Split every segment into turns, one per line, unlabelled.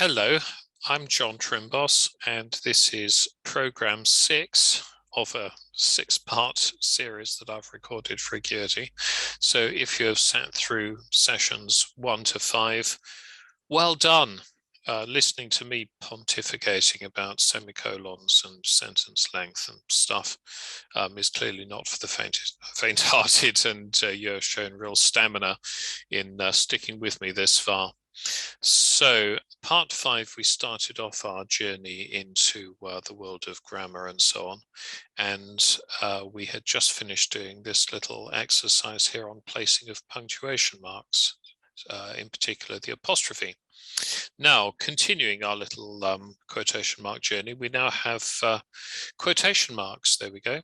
Hello, I'm John Trimboss, and this is program 6 of a 6-part series that I've recorded for Acuity. So if you have sat through sessions 1 to 5, well done. Listening to me pontificating about semicolons and sentence length and stuff is clearly not for the faint-hearted, and you have shown real stamina in sticking with me this far. So part 5, we started off our journey into the world of grammar and so on. And we had just finished doing this little exercise here on placing of punctuation marks, in particular the apostrophe. Now, continuing our little quotation mark journey, we now have quotation marks. There we go.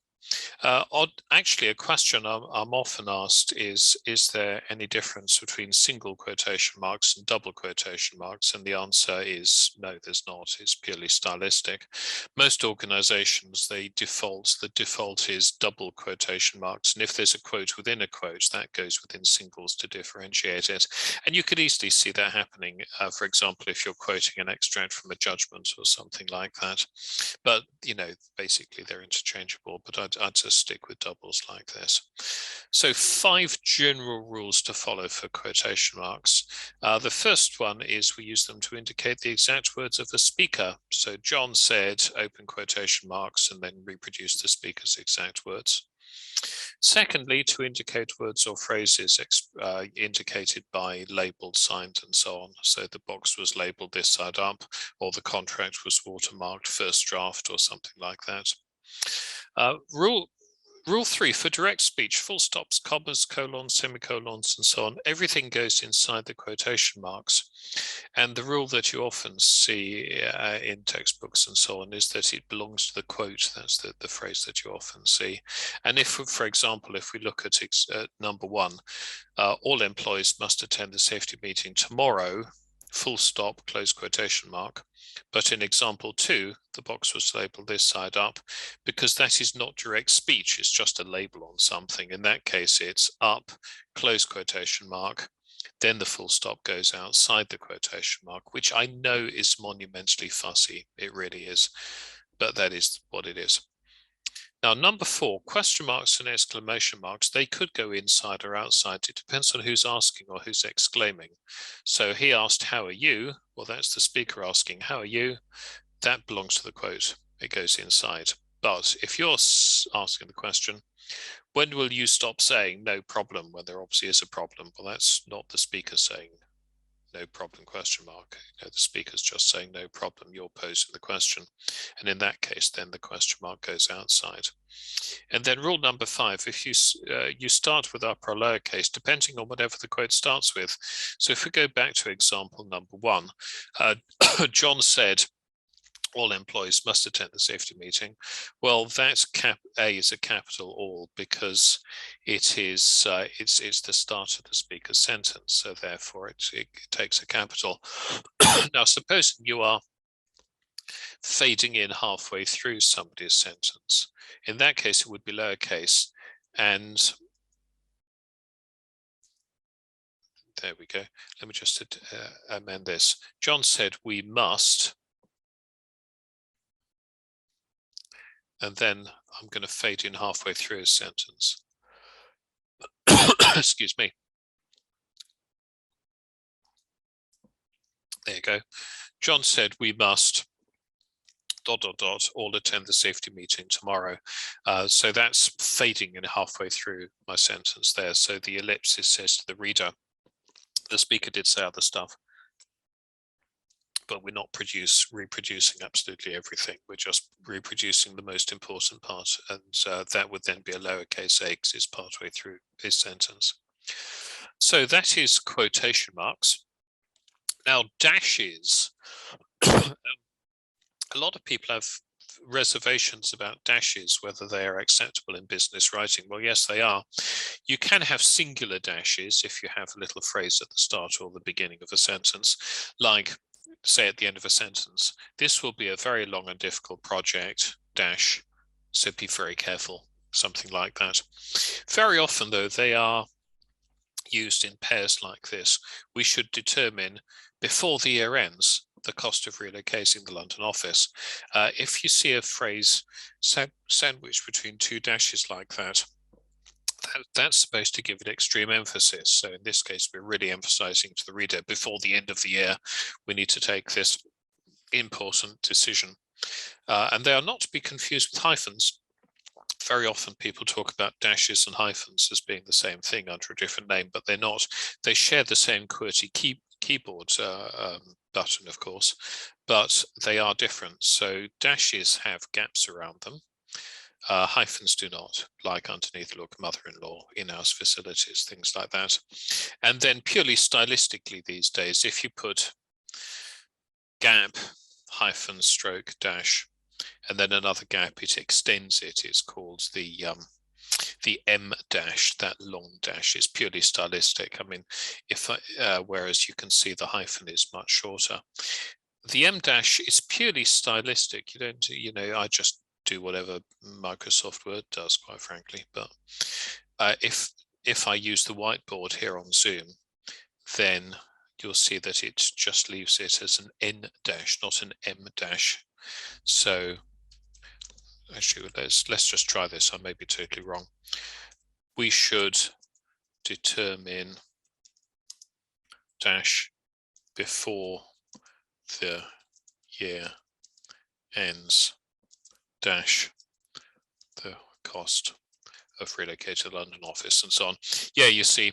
Actually, a question I'm often asked is there any difference between single quotation marks and double quotation marks? And the answer is no, there's not. It's purely stylistic. Most organizations, the default is double quotation marks. And if there's a quote within a quote, that goes within singles to differentiate it. And you could easily see that happening, for example, if you're quoting an extract from a judgment or something like that. But, you know, basically they're interchangeable, but I'd just stick with doubles like this. So 5 general rules to follow for quotation marks. The first one is we use them to indicate the exact words of the speaker. So John said, open quotation marks, and then reproduce the speaker's exact words. Secondly, to indicate words or phrases indicated by labeled, signed, and so on. So the box was labeled this side up, or the contract was watermarked first draft or something like that. Rule 3, for direct speech, full stops, commas, colons, semicolons, and so on, everything goes inside the quotation marks. And the rule that you often see in textbooks and so on is that it belongs to the quote. That's the phrase that you often see. And if, for example, if we look at number 1, all employees must attend the safety meeting tomorrow, full stop, close quotation mark. But in example 2, the box was labeled this side up because that is not direct speech. It's just a label on something. In that case, it's up, close quotation mark. Then the full stop goes outside the quotation mark, which I know is monumentally fussy. It really is. But that is what it is. Now, number 4, question marks and exclamation marks, they could go inside or outside. It depends on who's asking or who's exclaiming. So he asked, how are you? Well, that's the speaker asking, how are you? That belongs to the quote. It goes inside. But if you're asking the question, when will you stop saying no problem when there obviously is a problem? Well, that's not the speaker saying no problem question mark. The speaker's just saying no problem, you're posing the question. And in that case, then the question mark goes outside. And then rule number 5, if you start with upper or lowercase, depending on whatever the quote starts with. So if we go back to example number 1, John said, all employees must attend the safety meeting. Well, that A is a capital all because it is it's the start of the speaker's sentence, so therefore it takes a capital. Now, supposing you are fading in halfway through somebody's sentence, in that case it would be lowercase, and there we go. Let me just amend this. John said we must. And then I'm going to fade in halfway through a sentence. Excuse me. There you go. John said we must ... all attend the safety meeting tomorrow. So that's fading in halfway through my sentence there. So the ellipsis says to the reader, the speaker did say other stuff, but we're not reproducing absolutely everything. We're just reproducing the most important part. And that would then be a lowercase a because it's partway through his sentence. So that is quotation marks. Now, dashes. A lot of people have reservations about dashes, whether they are acceptable in business writing. Well, yes, they are. You can have singular dashes if you have a little phrase at the start or the beginning of a sentence, like say at the end of a sentence, this will be a very long and difficult project, dash, so be very careful, something like that. Very often, though, they are used in pairs like this. We should determine before the year ends, the cost of relocating the London office. If you see a phrase sandwiched between two dashes like that, that's supposed to give it extreme emphasis. So in this case, we're really emphasizing to the reader before the end of the year, we need to take this important decision. And they are not to be confused with hyphens. Very often people talk about dashes and hyphens as being the same thing under a different name, but they're not. They share the same QWERTY keyboard button, of course, but they are different. So dashes have gaps around them. Hyphens do not, like underneath look, mother-in-law, in-house facilities, things like that. And then purely stylistically these days, if you put gap, hyphen, stroke, dash, and then another gap, it extends it. It's called the M dash, that long dash is purely stylistic. I mean, if whereas you can see the hyphen is much shorter. The M dash is purely stylistic. You don't, you know, I just do whatever Microsoft Word does, quite frankly. But if I use the whiteboard here on Zoom, then you'll see that it just leaves it as an N dash, not an M dash. So actually, let's just try this. I may be totally wrong. We should determine dash before the year ends dash the cost of relocating to the London office and so on. Yeah, you see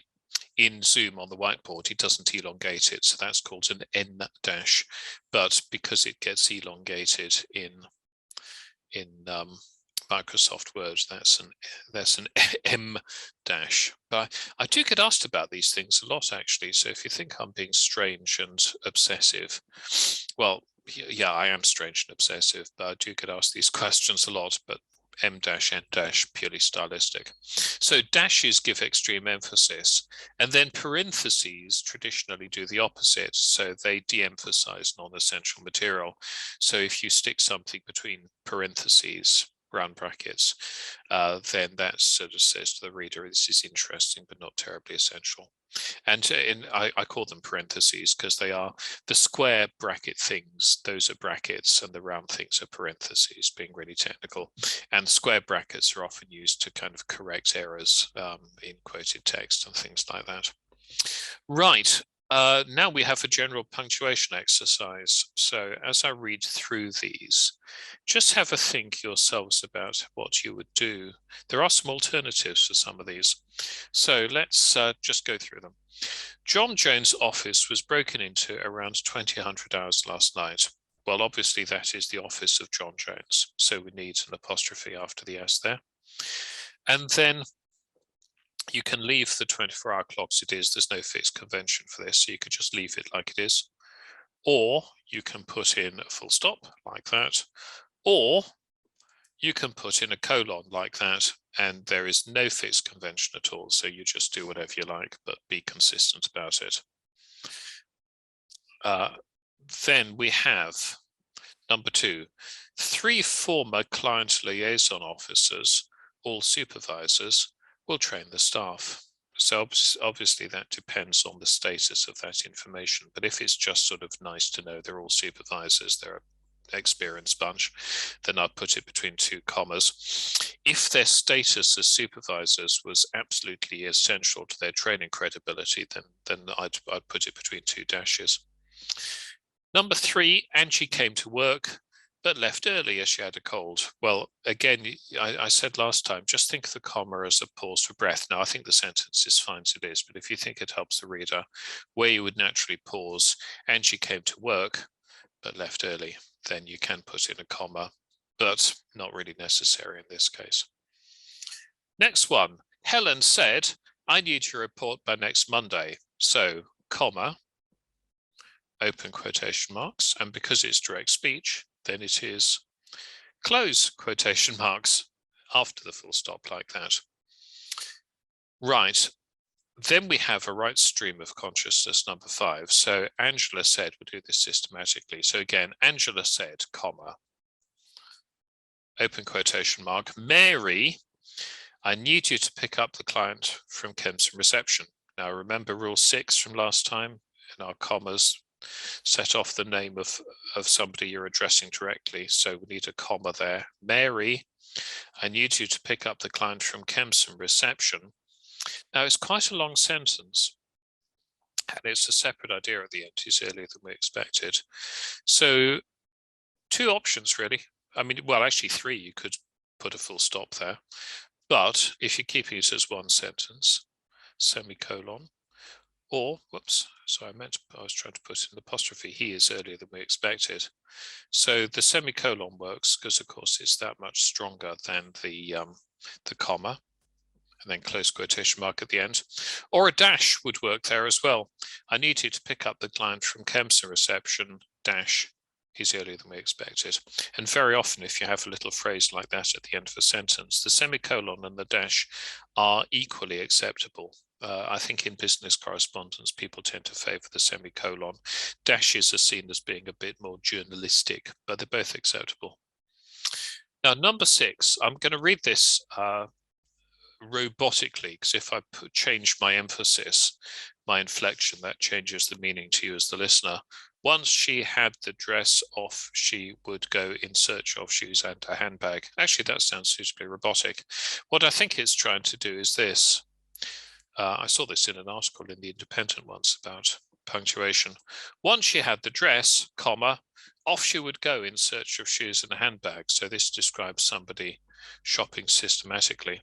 in Zoom on the whiteboard, it doesn't elongate it. So that's called an N dash, but because it gets elongated in Microsoft Word, that's an M dash. But I do get asked about these things a lot, actually. So if you think I'm being strange and obsessive, well, yeah, I am strange and obsessive, but I do get asked these questions a lot. But M dash, N dash, purely stylistic. So dashes give extreme emphasis, and then parentheses traditionally do the opposite. So they de-emphasize non-essential material. So if you stick something between parentheses, round brackets, then that sort of says to the reader, this is interesting, but not terribly essential. And I call them parentheses because they are the square bracket things. Those are brackets, and the round things are parentheses, being really technical. And square brackets are often used to kind of correct errors in quoted text and things like that. Right. Now we have a general punctuation exercise. So as I read through these, just have a think yourselves about what you would do. There are some alternatives for some of these. So let's just go through them. John Jones' office was broken into around 2000 hours last night. Well, obviously that is the office of John Jones. So we need an apostrophe after the S there. And then you can leave the 24-hour clocks it is. There's no fixed convention for this, so you could just leave it like it is. Or you can put in a full stop like that. Or you can put in a colon like that, and there is no fixed convention at all. So you just do whatever you like, but be consistent about it. Then we have number 2, 3 former client liaison officers, all supervisors, will train the staff. So obviously that depends on the status of that information. But if it's just sort of nice to know they're all supervisors, they're an experienced bunch, then I'd put it between 2 commas. If their status as supervisors was absolutely essential to their training credibility, then I'd put it between 2 dashes. Number 3, Angie came to work but left early as she had a cold. Well, again, I said last time, just think of the comma as a pause for breath. Now, I think the sentence is fine as it is, but if you think it helps the reader, where you would naturally pause, Angie came to work but left early, then you can put in a comma, but not really necessary in this case. Next one, Helen said, I need your report by next Monday. So, comma, open quotation marks, and because it's direct speech, then it is close quotation marks after the full stop like that. Right, then we have a right stream of consciousness, number 5. So Angela said, we'll do this systematically. So again, Angela said, comma, open quotation mark, Mary, I need you to pick up the client from Kempson reception. Now remember rule 6 from last time, in our commas, set off the name of somebody you're addressing directly. So we need a comma there. Mary, I need you to pick up the client from Kempson reception. Now it's quite a long sentence, and it's a separate idea at the end. He's earlier than we expected. So two options really. I mean, well, actually three. You could put a full stop there, but if you're keeping it as one sentence, semicolon, or whoops, so I was trying to put in the apostrophe. He is earlier than we expected. So the semicolon works because, of course, it's that much stronger than the comma, and then close quotation mark at the end. Or a dash would work there as well. I need you to pick up the client from Kempson reception, dash, he's earlier than we expected. And very often, if you have a little phrase like that at the end of a sentence, the semicolon and the dash are equally acceptable. I think in business correspondence, people tend to favor the semicolon. Dashes are seen as being a bit more journalistic, but they're both acceptable. Now, number 6, I'm going to read this robotically, because if I change my emphasis, my inflection, that changes the meaning to you as the listener. Once she had the dress off, she would go in search of shoes and a handbag. Actually, that sounds suitably robotic. What I think it's trying to do is this. I saw this in an article in the Independent once about punctuation. Once she had the dress, comma, off she would go in search of shoes and a handbag. So this describes somebody shopping systematically.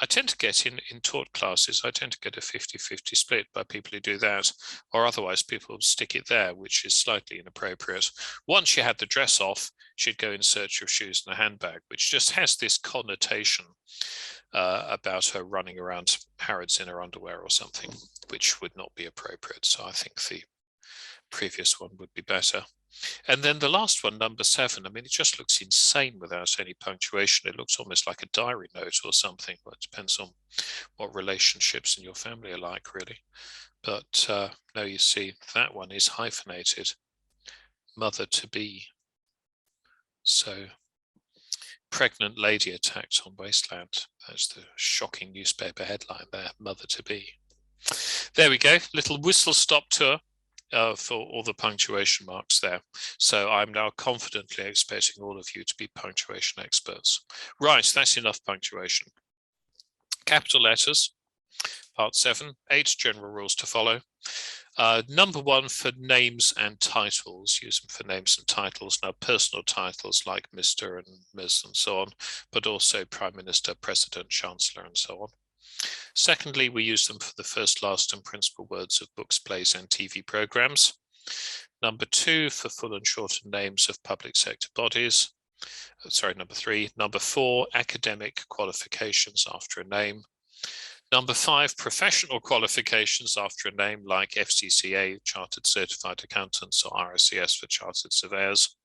I tend to get in taught classes, I tend to get a 50-50 split by people who do that, or otherwise people stick it there, which is slightly inappropriate. Once she had the dress off, she'd go in search of shoes and a handbag, which just has this connotation about her running around Harrods in her underwear or something, which would not be appropriate. So I think the previous one would be better. And then the last one, number 7, I mean, it just looks insane without any punctuation. It looks almost like a diary note or something. Well, it depends on what relationships in your family are like, really. But no, you see, that one is hyphenated. Mother-to-be. So, pregnant lady attacked on wasteland. That's the shocking newspaper headline there, mother-to-be. There we go, little whistle-stop tour. For all the punctuation marks there. So I'm now confidently expecting all of you to be punctuation experts. Right, that's enough punctuation. Capital letters, part 7, 8 general rules to follow. Number 1 for names and titles, use them for names and titles. Now personal titles like Mr. and Ms. and so on, but also Prime Minister, President, Chancellor and so on. Secondly, we use them for the first, last and principal words of books, plays and TV programs. Number 2, for full and shortened names of public sector bodies. Sorry, number 3. Number 4, academic qualifications after a name. Number 5, professional qualifications after a name like FCCA, Chartered Certified Accountants, or RSCS for Chartered Surveyors.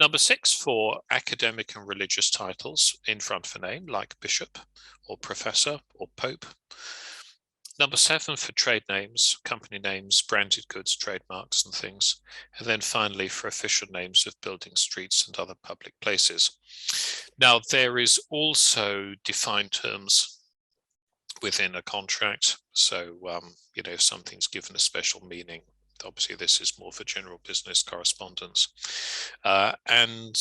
Number 6, for academic and religious titles in front of a name like bishop or professor or pope. Number 7, for trade names, company names, branded goods, trademarks and things. And then finally for official names of buildings, streets and other public places. Now there is also defined terms within a contract. So, you know, if something's given a special meaning, obviously this is more for general business correspondence. And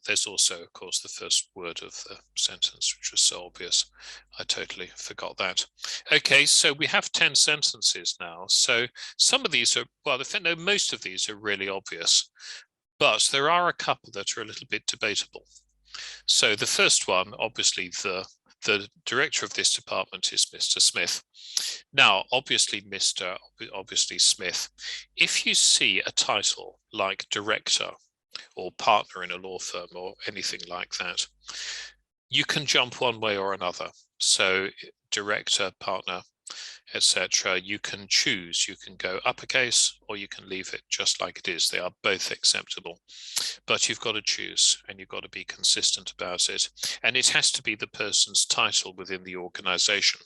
there's also, of course, the first word of the sentence, which was so obvious. I totally forgot that. Okay, so we have 10 sentences now. So some of these are, well, no, most of these are really obvious, but there are a couple that are a little bit debatable. So the first one, obviously the director of this department is Mr. Smith. Now, obviously Smith, if you see a title like director or partner in a law firm or anything like that, you can jump one way or another. So director, partner, etc. You can choose, you can go uppercase or you can leave it just like it is. They are both acceptable, but you've got to choose and you've got to be consistent about it. And it has to be the person's title within the organization.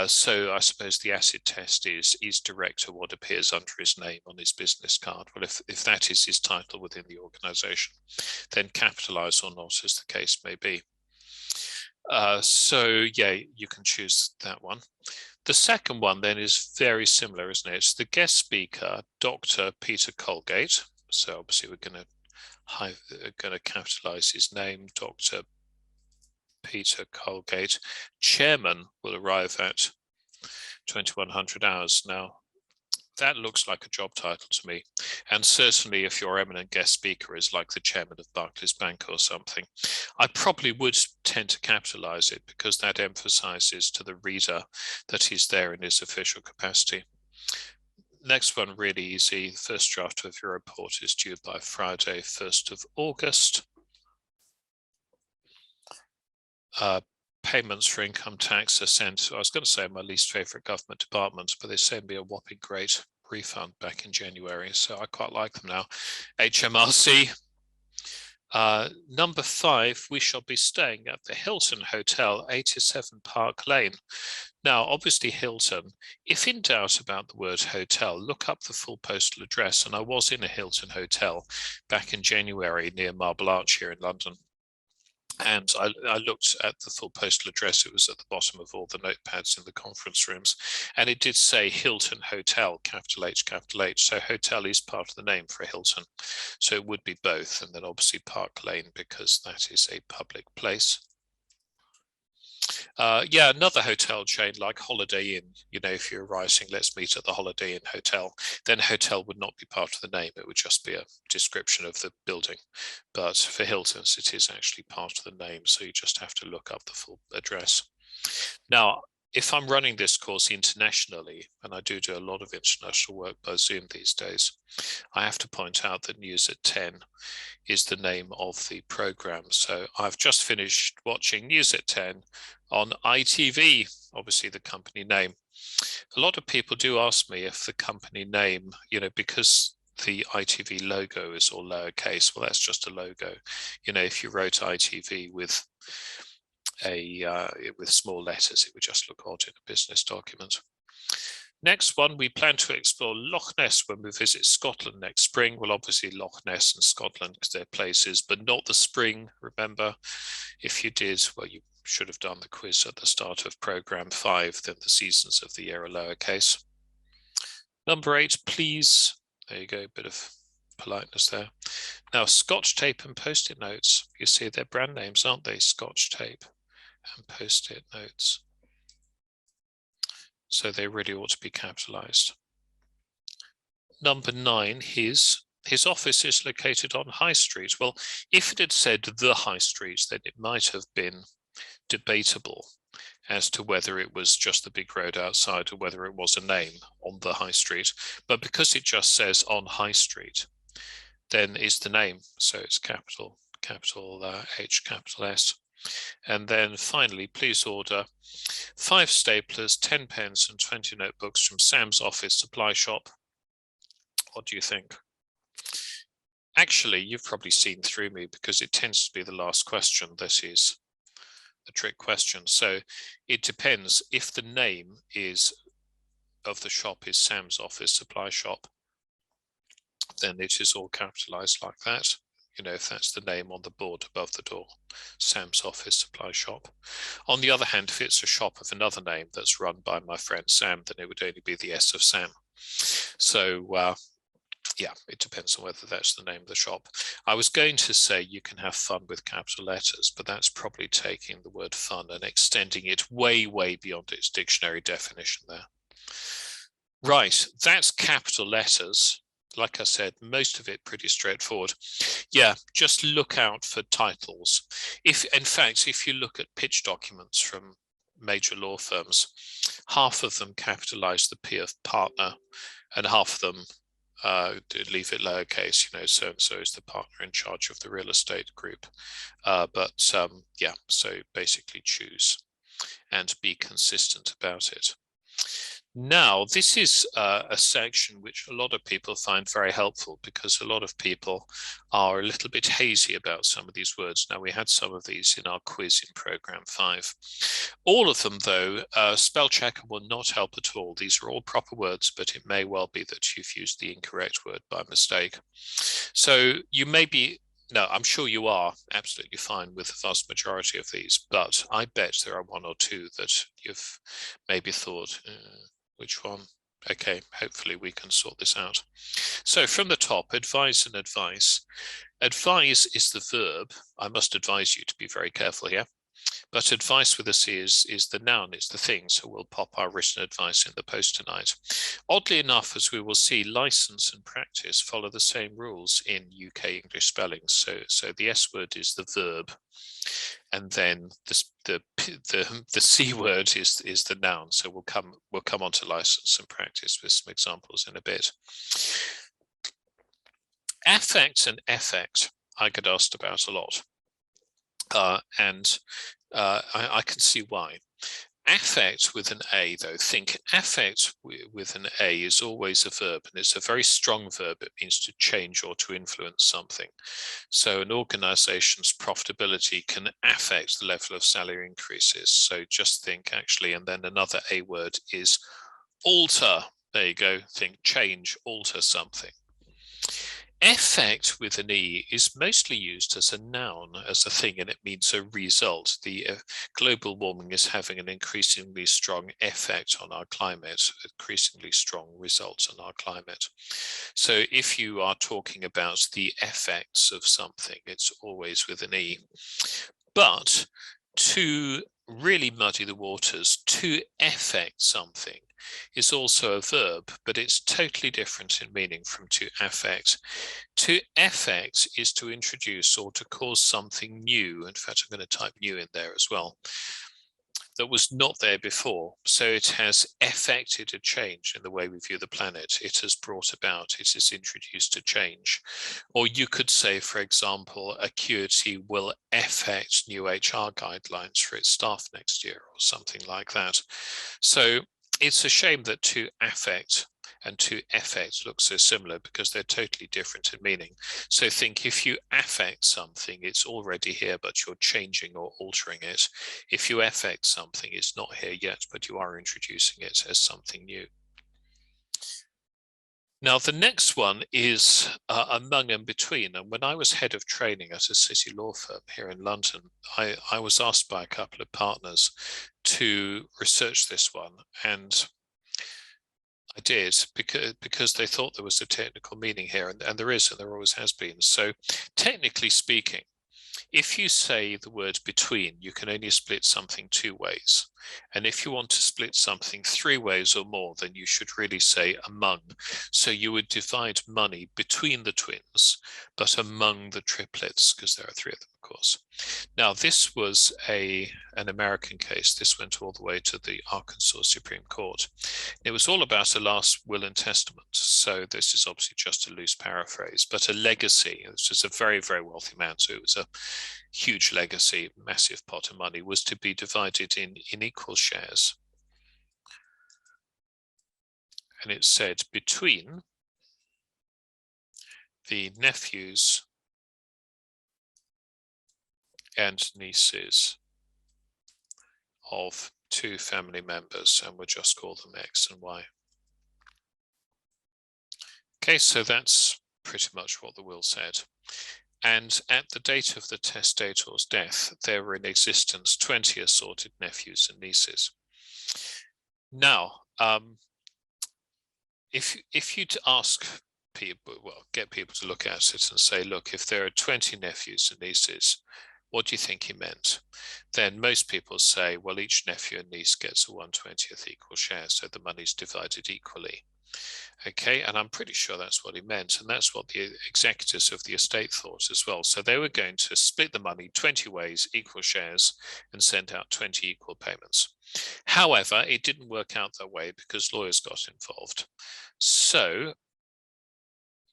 So I suppose the acid test is director what appears under his name on his business card? Well, if that is his title within the organization, then capitalize or not as the case may be. So yeah, you can choose that one. The second one then is very similar, isn't it? It's the guest speaker, Dr. Peter Colgate. So obviously we're going to capitalize his name, Dr. Peter Colgate. Chairman will arrive at 2100 hours. Now, that looks like a job title to me. And certainly if your eminent guest speaker is like the chairman of Barclays Bank or something, I probably would tend to capitalize it because that emphasizes to the reader that he's there in his official capacity. Next one, really easy. The first draft of your report is due by Friday, 1st of August. Payments for income tax are sent, I was going to say my least favorite government department, but they send me a whopping great refund back in January, so I quite like them now. HMRC. Number 5, we shall be staying at the Hilton Hotel, 87 Park Lane. Now, obviously Hilton, if in doubt about the word hotel, look up the full postal address. And I was in a Hilton hotel back in January near Marble Arch here in London. And I looked at the full postal address. It was at the bottom of all the notepads in the conference rooms. And it did say Hilton Hotel, capital H, capital H. So hotel is part of the name for a Hilton. So it would be both. And then obviously Park Lane, because that is a public place. Yeah, another hotel chain like Holiday Inn, you know, if you're writing, let's meet at the Holiday Inn Hotel, then hotel would not be part of the name. It would just be a description of the building. But for Hilton's, it is actually part of the name. So you just have to look up the full address. Now, if I'm running this course internationally, and I do a lot of international work by Zoom these days, I have to point out that News at 10 is the name of the program. So I've just finished watching News at 10 on ITV, obviously the company name. A lot of people do ask me if the company name, you know, because the ITV logo is all lowercase, well, that's just a logo. You know, if you wrote ITV with small letters, it would just look odd in a business document. Next one, we plan to explore Loch Ness when we visit Scotland next spring. Well, obviously Loch Ness and Scotland, because they're places, but not the spring. Remember, if you did, well, you should have done the quiz at the start of program 5, then the seasons of the year are lowercase. Number 8, please. There you go, a bit of politeness there. Now, Scotch tape and post-it notes. You see, they're brand names, aren't they? Scotch tape and post-it notes. So they really ought to be capitalized. Number 9, his office is located on High Street. Well, if it had said the High Street, then it might have been debatable as to whether it was just the big road outside or whether it was a name on the High Street. But because it just says on High Street, then is the name. So it's capital H, capital S. And then finally, please order 5 staplers, 10 pens and 20 notebooks from Sam's office supply shop. What do you think? Actually, you've probably seen through me because it tends to be the last question that is the trick question. So it depends. If the name of the shop is Sam's office supply shop, then it is all capitalized like that. You know, if that's the name on the board above the door, Sam's office supply shop. On the other hand, if it's a shop of another name that's run by my friend Sam, then it would only be the S of Sam. So yeah, it depends on whether that's the name of the shop. I was going to say you can have fun with capital letters, but that's probably taking the word fun and extending it way, way beyond its dictionary definition there. Right, that's capital letters. Like I said, most of it pretty straightforward. Yeah, just look out for titles. In fact, if you look at pitch documents from major law firms, half of them capitalize the P of partner and half of them leave it lowercase, you know, so-and-so is the partner in charge of the real estate group. Yeah, so basically choose and be consistent about it. Now, this is a section which a lot of people find very helpful because a lot of people are a little bit hazy about some of these words. Now, we had some of these in our quiz in program 5. All of them, though, spell checker will not help at all. These are all proper words, but it may well be that you've used the incorrect word by mistake. So you may be no, I'm sure you are absolutely fine with the vast majority of these, but I bet there are one or two that you've maybe thought, which one? Okay, hopefully we can sort this out. So from the top, advise and advice. Advise is the verb. I must advise you to be very careful here. But advice with a C is the noun, it's the thing. So we'll pop our written advice in the post tonight. Oddly enough, as we will see, license and practice follow the same rules in UK English spelling. So the S word is the verb, and then the C word is the noun. So we'll come on to license and practice with some examples in a bit. Affect and effect I get asked about a lot, and I can see why. Affect with an A, though, think affect with an A is always a verb, and it's a very strong verb. It means to change or to influence something. So an organization's profitability can affect the level of salary increases. So just think actually, and then another A word is alter. There you go, think change, alter something. Effect with an E is mostly used as a noun, as a thing, and it means a result. The global warming is having an increasingly strong effect on our climate, increasingly strong results on our climate. So if you are talking about the effects of something, it's always with an E. But to really muddy the waters, to effect something is also a verb, but it's totally different in meaning from to affect. To effect is to introduce or to cause something new. In fact, I'm going to type new in there as well, that was not there before. So it has effected a change in the way we view the planet. It has brought about, it has introduced a change. Or you could say, for example, Acuity will effect new HR guidelines for its staff next year or something like that. So it's a shame that to affect and to effect look so similar because they're totally different in meaning. So think if you affect something, it's already here, but you're changing or altering it. If you affect something, it's not here yet, but you are introducing it as something new. Now, the next one is among and between. And when I was head of training at a city law firm here in London, I was asked by a couple of partners to research this one. And I did because they thought there was a technical meaning here, and there is, and there always has been. So technically speaking, if you say the word between, you can only split something two ways. And if you want to split something three ways or more, then you should really say among. So you would divide money between the twins, but among the triplets, because there are three of them, of course. Now, this was an American case. This went all the way to the Arkansas Supreme Court. It was all about a last will and testament. So this is obviously just a loose paraphrase, but a legacy. This was a very, very wealthy man. So it was a huge legacy, massive pot of money, was to be divided in equal shares. And it said between the nephews and nieces of two family members, and we'll just call them X and Y. Okay, so that's pretty much what the will said. And at the date of the testator's death, there were in existence 20 assorted nephews and nieces. Now, if you'd ask people, well, get people to look at it and say, look, if there are 20 nephews and nieces, what do you think he meant? Then most people say, well, each nephew and niece gets a 1/20th equal share, so the money's divided equally. Okay, and I'm pretty sure that's what he meant, and that's what the executors of the estate thought as well. So they were going to split the money 20 ways, equal shares, and send out 20 equal payments. However, it didn't work out that way because lawyers got involved. So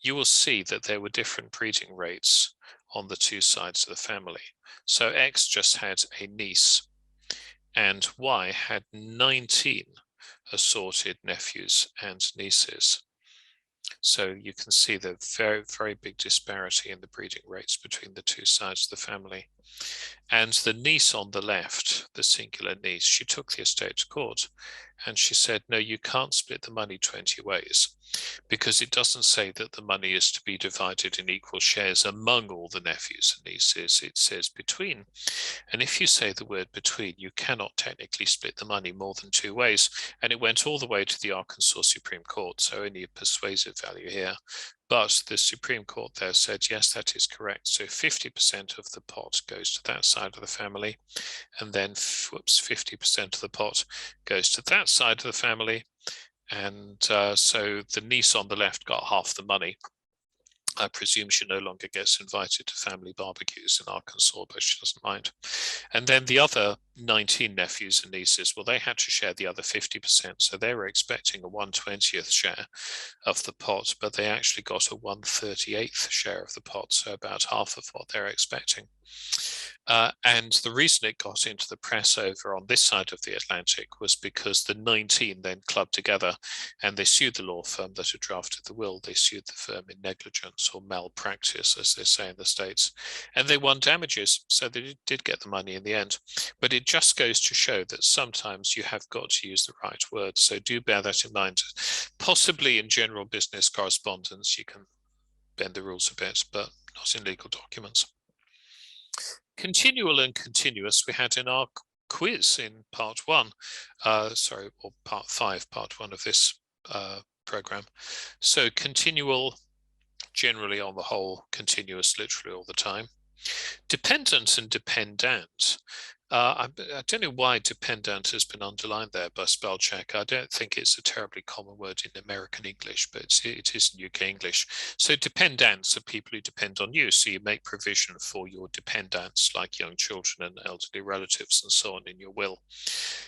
you will see that there were different breeding rates on the two sides of the family. So X just had a niece, and Y had 19 assorted nephews and nieces. So you can see the very, very big disparity in the breeding rates between the two sides of the family. And the niece on the left, the singular niece, she took the estate to court And she said, no, you can't split the money 20 ways because it doesn't say that the money is to be divided in equal shares among all the nephews and nieces. It says between. And if you say the word between, you cannot technically split the money more than 2 ways. And it went all the way to the Arkansas Supreme Court, so only a persuasive value here. But the Supreme Court there said, yes, that is correct. So 50% of the pot goes to that side of the family, and then 50% of the pot goes to that side of the family. And so the niece on the left got half the money. I presume she no longer gets invited to family barbecues in Arkansas, but she doesn't mind. And then the other 19 nephews and nieces, well, they had to share the other 50%. So they were expecting a 1/20th share of the pot, but they actually got a 1/38th share of the pot, so about half of what they're expecting. And the reason it got into the press over on this side of the Atlantic was because the 19 then clubbed together and they sued the law firm that had drafted the will. They sued the firm in negligence or malpractice, as they say in the States, and they won damages. So they did get the money in the end. But it just goes to show that sometimes you have got to use the right words. So do bear that in mind. Possibly in general business correspondence, you can bend the rules a bit, but not in legal documents. Continual and continuous we had in our quiz in part 1, or part 5, part 1 of this program. So continual, generally on the whole, continuous, literally all the time. Dependent and dependent. I don't know why dependent has been underlined there by spell check. I don't think it's a terribly common word in American English, but it is in UK English. So dependents are people who depend on you. So you make provision for your dependents, like young children and elderly relatives and so on in your will.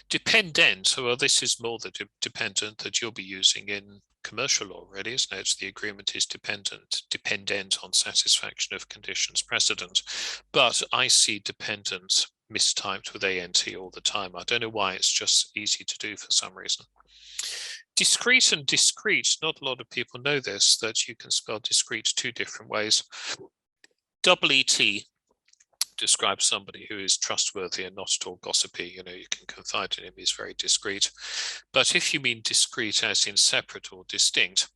Dependent, well, this is more the dependent that you'll be using in commercial law, really, isn't it? The agreement is dependent on satisfaction of conditions precedent. But I see dependent mistyped with ANT all the time. I don't know why, it's just easy to do for some reason. Discrete and discrete, not a lot of people know this, that you can spell discrete 2 different ways. Double ET describes somebody who is trustworthy and not at all gossipy. You know, you can confide in him, he's very discreet. But if you mean discrete as in separate or distinct,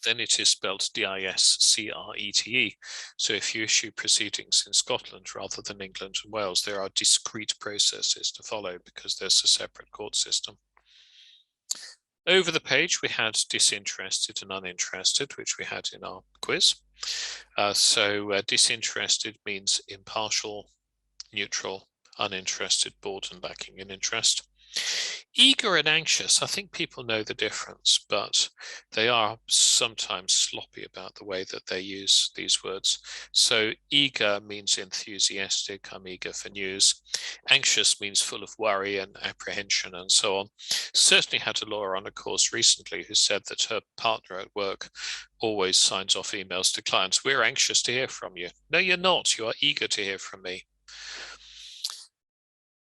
then it is spelled D-I-S-C-R-E-T-E. So if you issue proceedings in Scotland rather than England and Wales, there are discrete processes to follow because there's a separate court system. Over the page, we had disinterested and uninterested, which we had in our quiz. Disinterested means impartial, neutral, uninterested, bored and lacking in interest. Eager and anxious, I think people know the difference, but they are sometimes sloppy about the way that they use these words. So eager means enthusiastic, I'm eager for news. Anxious means full of worry and apprehension and so on. Certainly had a lawyer on a course recently who said that her partner at work always signs off emails to clients, we're anxious to hear from you. No, you're not, you are eager to hear from me.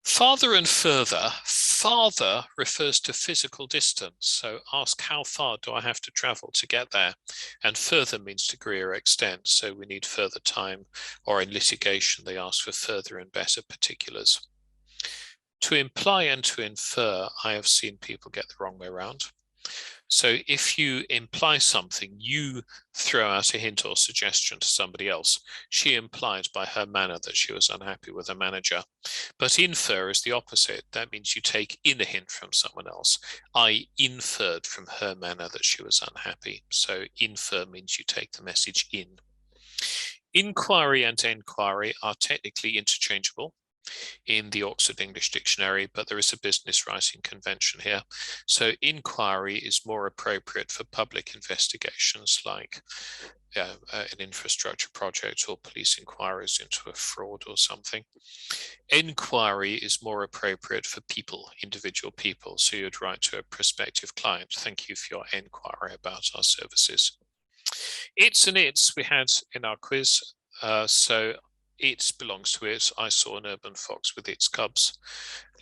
Farther and further. Farther refers to physical distance. So ask how far do I have to travel to get there? And further means degree or extent. So we need further time, or in litigation, they ask for further and better particulars. To imply and to infer, I have seen people get the wrong way around. So if you imply something, you throw out a hint or suggestion to somebody else. She implied by her manner that she was unhappy with her manager. But infer is the opposite. That means you take in a hint from someone else. I inferred from her manner that she was unhappy. So infer means you take the message in. Inquiry and enquiry are technically interchangeable in the Oxford English Dictionary, but there is a business writing convention here. So inquiry is more appropriate for public investigations like an infrastructure project or police inquiries into a fraud or something. Enquiry is more appropriate for people, individual people. So you'd write to a prospective client, thank you for your enquiry about our services. Its and its we had in our quiz. So it belongs to it. I saw an urban fox with its cubs,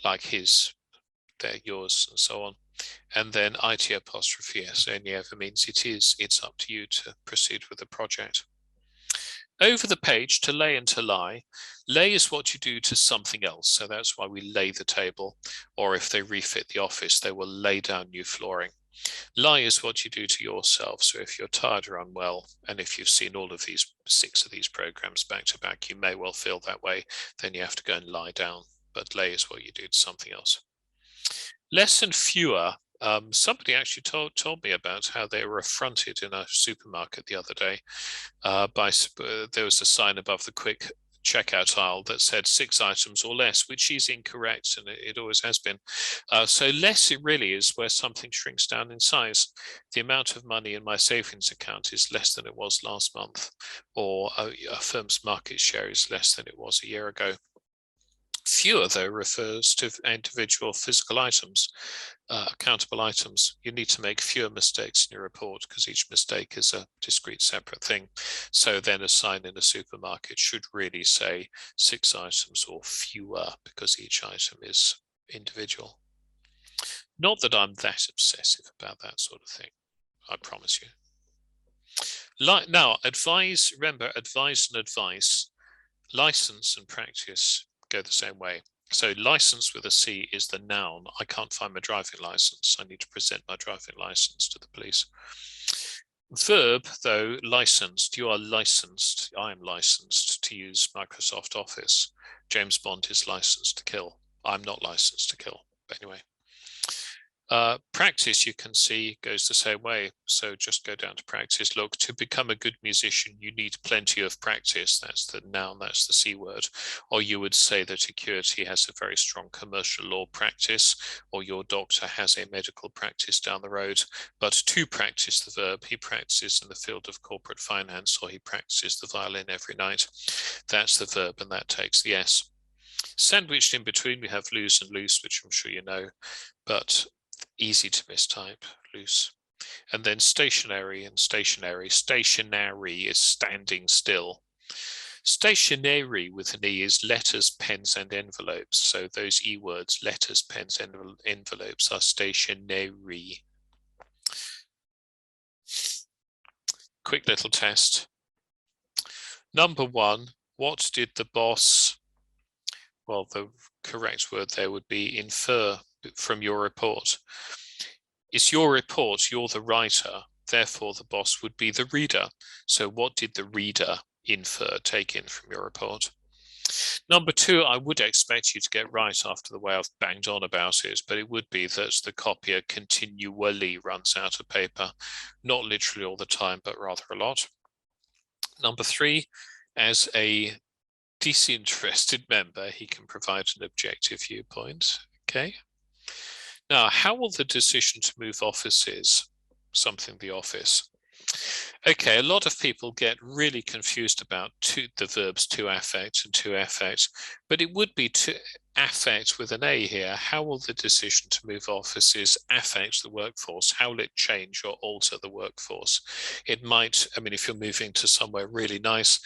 like his, they're yours, and so on. And then IT apostrophe S only ever means it is, it's up to you to proceed with the project. Over the page, to lay and to lie. Lay is what you do to something else. So that's why we lay the table. Or if they refit the office, they will lay down new flooring. Lie is what you do to yourself. So if you're tired or unwell, and if you've seen all of these 6 of these programs back to back, you may well feel that way. Then you have to go and lie down. But lay is what you do to something else. Less and fewer. Somebody actually told me about how they were affronted in a supermarket the other day there was a sign above the quick checkout aisle that said 6 items or less, which is incorrect, and it always has been. So less, it really is where something shrinks down in size. The amount of money in my savings account is less than it was last month, or a firm's market share is less than it was a year ago. Fewer, though, refers to individual physical items, accountable items. You need to make fewer mistakes in your report because each mistake is a discrete, separate thing. So then a sign in a supermarket should really say 6 items or fewer because each item is individual. Not that I'm that obsessive about that sort of thing, I promise you. Now, advise, remember, advise and advice, license and practice go the same way. So license with a C is the noun. I can't find my driving license. I need to present my driving license to the police. Verb, though, licensed. You are licensed. I am licensed to use Microsoft Office. James Bond is licensed to kill. I'm not licensed to kill. But anyway. Practice, you can see, goes the same way. So just go down to practice. Look, to become a good musician, you need plenty of practice. That's the noun, that's the C word. Or you would say that Acuity has a very strong commercial law practice, or your doctor has a medical practice down the road. But to practice the verb, he practices in the field of corporate finance, or he practices the violin every night. That's the verb, and that takes the S. Sandwiched in between, we have lose and loose, which I'm sure you know, but easy to mistype, loose. And then stationary and stationary. Stationary is standing still. Stationary with an E is letters, pens, and envelopes. So those E words, letters, pens, and envelopes, are stationary. Quick little test. Number 1, what did the boss, well, the correct word there would be infer from your report. It's your report, you're the writer, therefore the boss would be the reader. So what did the reader infer, take in from your report? Number 2, I would expect you to get right after the way I've banged on about it, but it would be that the copier continually runs out of paper, not literally all the time, but rather a lot. Number 3, as a disinterested member, he can provide an objective viewpoint. Okay. Now, how will the decision to move offices, something the office? Okay, a lot of people get really confused about the verbs to affect and to affect, but it would be to affect with an A here. How will the decision to move offices affect the workforce? How will it change or alter the workforce? It might, I mean, if you're moving to somewhere really nice,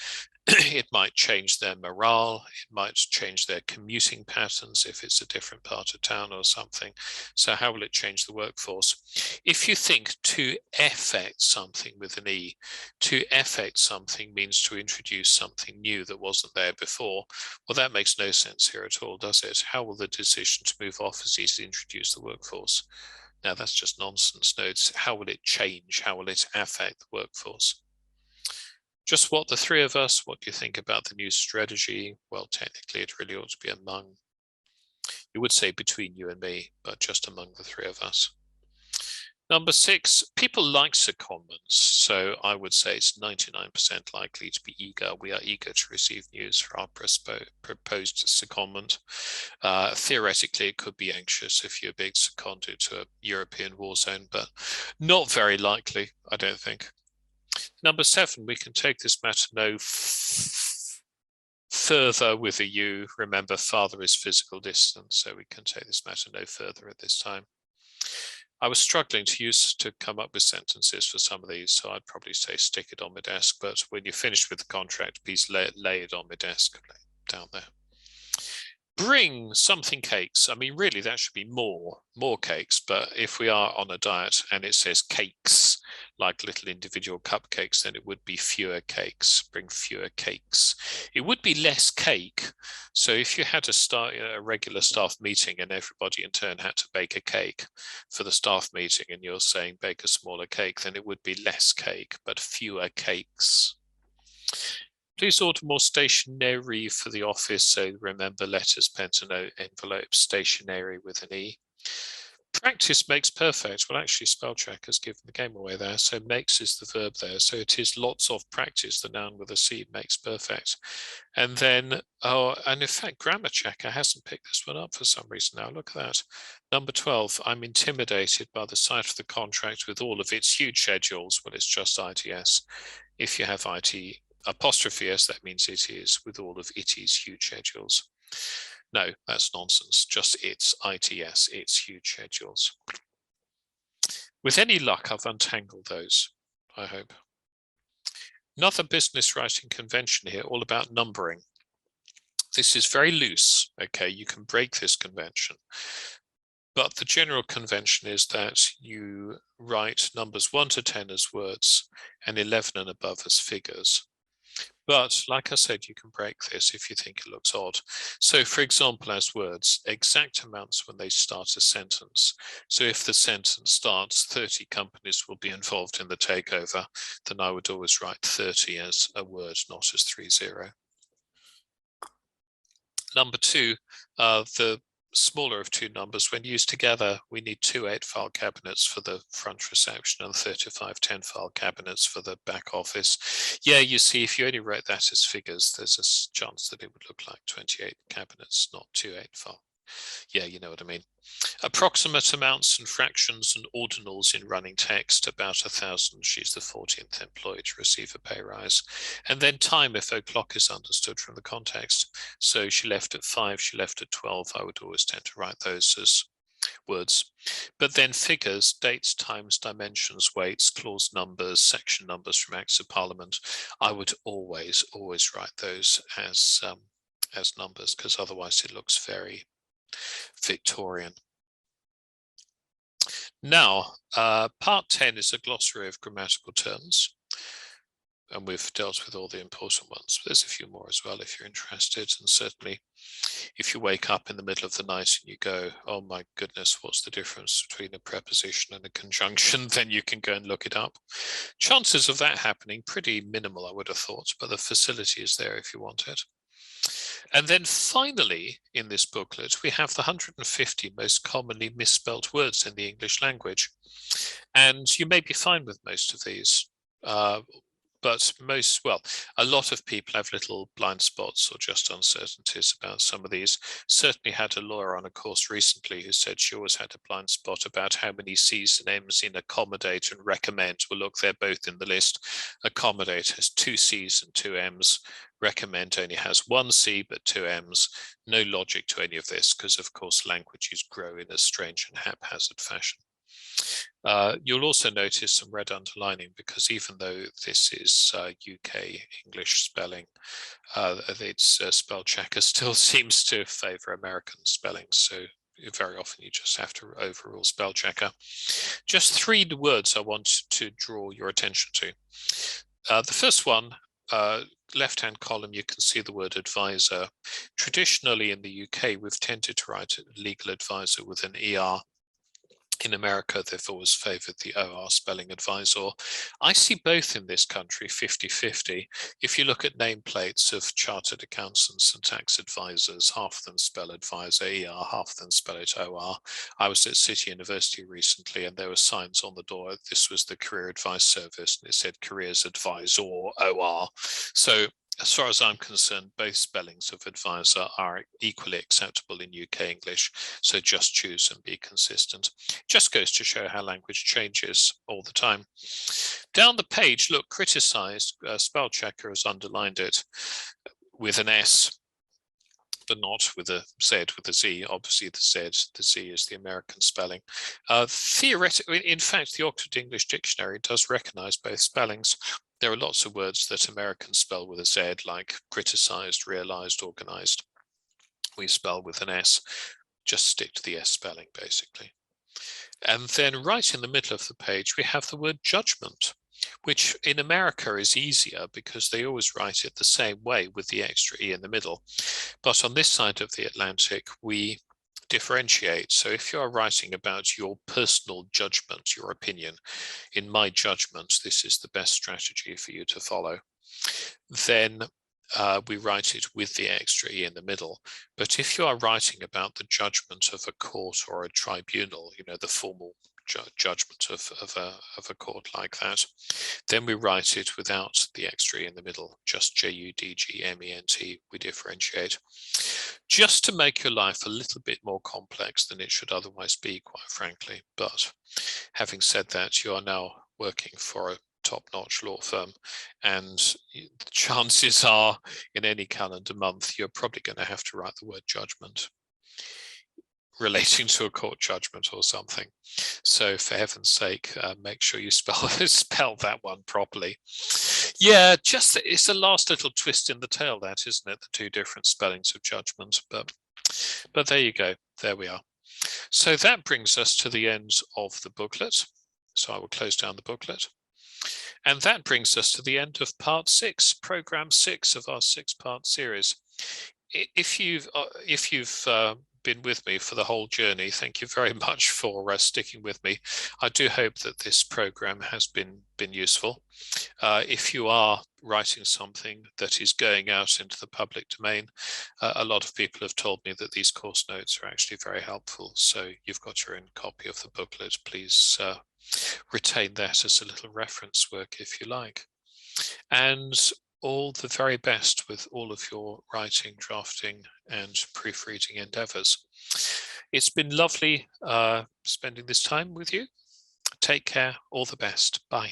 it might change their morale, it might change their commuting patterns if it's a different part of town or something. So how will it change the workforce? If you think to affect something with an E, to affect something means to introduce something new that wasn't there before. Well, that makes no sense here at all, does it? How will the decision to move offices introduce the workforce? Now, that's just nonsense. No, it's how will it change? How will it affect the workforce? Just what the 3 of us, what do you think about the new strategy? Well, technically, it really ought to be among, you would say between you and me, but just among the 3 of us. Number 6, people like secondments. So I would say it's 99% likely to be eager. We are eager to receive news for our proposed secondment. Theoretically, it could be anxious if you're being seconded to a European war zone, but not very likely, I don't think. Number 7, we can take this matter no further with a U. Remember, father is physical distance, so we can take this matter no further at this time. I was struggling to come up with sentences for some of these, so I'd probably say stick it on my desk, but when you're finished with the contract, please lay it on my desk down there. Bring something cakes. I mean, really, that should be more cakes. But if we are on a diet and it says cakes, like little individual cupcakes, then it would be fewer cakes. Bring fewer cakes. It would be less cake. So if you had to start a regular staff meeting and everybody in turn had to bake a cake for the staff meeting, and you're saying bake a smaller cake, then it would be less cake, but fewer cakes. Please order more stationery for the office. So remember letters, pens, and envelopes, stationery with an E. Practice makes perfect. Well, actually, spell check has given the game away there. So makes is the verb there. So it is lots of practice. The noun with a C makes perfect. And then, and in fact, grammar checker hasn't picked this one up for some reason now. Look at that. Number 12, I'm intimidated by the sight of the contract with all of its huge schedules. Well, it's just ITS. If you have IT apostrophe S, that means it is with all of its huge schedules. No, that's nonsense. Just its ITS, its huge schedules. With any luck, I've untangled those, I hope. Another business writing convention here, all about numbering. This is very loose, okay? You can break this convention. But the general convention is that you write numbers 1 to 10 as words and 11 and above as figures. But like I said, you can break this if you think it looks odd. So for example, as words, exact amounts when they start a sentence. So if the sentence starts 30 companies will be involved in the takeover, then I would always write 30 as a word, not as 30. Number 2, the smaller of two numbers, when used together, we need 2 8-file cabinets for the front reception and 35 10-file cabinets for the back office. Yeah, you see, if you only wrote that as figures, there's a chance that it would look like 28 cabinets, not 2 8-file. Yeah, you know what I mean. Approximate amounts and fractions and ordinals in running text, about 1,000. She's the 14th employee to receive a pay rise. And then time, if o'clock is understood from the context. So she left at 5, she left at 12. I would always tend to write those as words. But then figures, dates, times, dimensions, weights, clause numbers, section numbers from Acts of Parliament. I would always write those as numbers, because otherwise it looks very Victorian. Now, part 10 is a glossary of grammatical terms, and we've dealt with all the important ones. There's a few more as well if you're interested, and certainly if you wake up in the middle of the night and you go, oh my goodness, what's the difference between a preposition and a conjunction, then you can go and look it up. Chances of that happening pretty minimal, I would have thought, but the facility is there if you want it. And then finally, in this booklet, we have the 150 most commonly misspelt words in the English language. And you may be fine with most of these, but a lot of people have little blind spots or just uncertainties about some of these. Certainly had a lawyer on a course recently who said she always had a blind spot about how many C's and M's in accommodate and recommend. Well, look, they're both in the list. Accommodate has 2 C's and 2 M's. Recommend only has 1 C but 2 M's. No logic to any of this because, of course, languages grow in a strange and haphazard fashion. You'll also notice some red underlining because even though this is UK English spelling, its spell checker still seems to favor American spelling. So very often you just have to overrule spell checker. Just 3 words I want to draw your attention to. The first one, left-hand column, you can see the word advisor. Traditionally in the UK, we've tended to write legal advisor with an ER. In America, they've always favored the OR spelling advisor. I see both in this country 50-50. If you look at nameplates of chartered accountants and tax advisors, half of them spell advisor ER, half of them spell it OR. I was at City University recently and there were signs on the door. This was the Career Advice Service and it said Careers Advisor OR. So as far as I'm concerned, both spellings of advisor are equally acceptable in UK English, so just choose and be consistent. Just goes to show how language changes all the time. Down the page, look, criticized, spell checker has underlined it with an S, but not with a Z, with a Z. Obviously the Z is the American spelling. Theoretically, in fact, the Oxford English Dictionary does recognize both spellings. There are lots of words that Americans spell with a Z, like criticized, realized, organized. we spell with an S. Just stick to the S spelling, basically. And then right in the middle of the page, we have the word judgment, which in America is easier because they always write it the same way with the extra E in the middle. But on this side of the Atlantic, we differentiate. So if you are writing about your personal judgment, your opinion, in my judgment, this is the best strategy for you to follow, then we write it with the extra E in the middle. But if you are writing about the judgment of a court or a tribunal, you know, the formal judgment of a court like that, then we write it without the extra E in the middle, just Judgment. We differentiate. Just to make your life a little bit more complex than it should otherwise be, quite frankly. But having said that, you are now working for a top-notch law firm, and the chances are in any calendar month you're probably going to have to write the word judgment relating to a court judgment or something. So for heaven's sake, make sure you spell that one properly. Yeah, just it's the last little twist in the tail, that, isn't it? The two different spellings of judgment. But there you go. There we are. So that brings us to the end of the booklet. So I will close down the booklet. And that brings us to the end of part 6, program 6 of our 6-part series. If you've been with me for the whole journey, thank you very much for sticking with me. I do hope that this program has been useful. If you are writing something that is going out into the public domain, a lot of people have told me that these course notes are actually very helpful. So you've got your own copy of the booklet. Please retain that as a little reference work if you like. And all the very best with all of your writing, drafting, and proofreading endeavors. It's been lovely spending this time with you. Take care. All the best. Bye.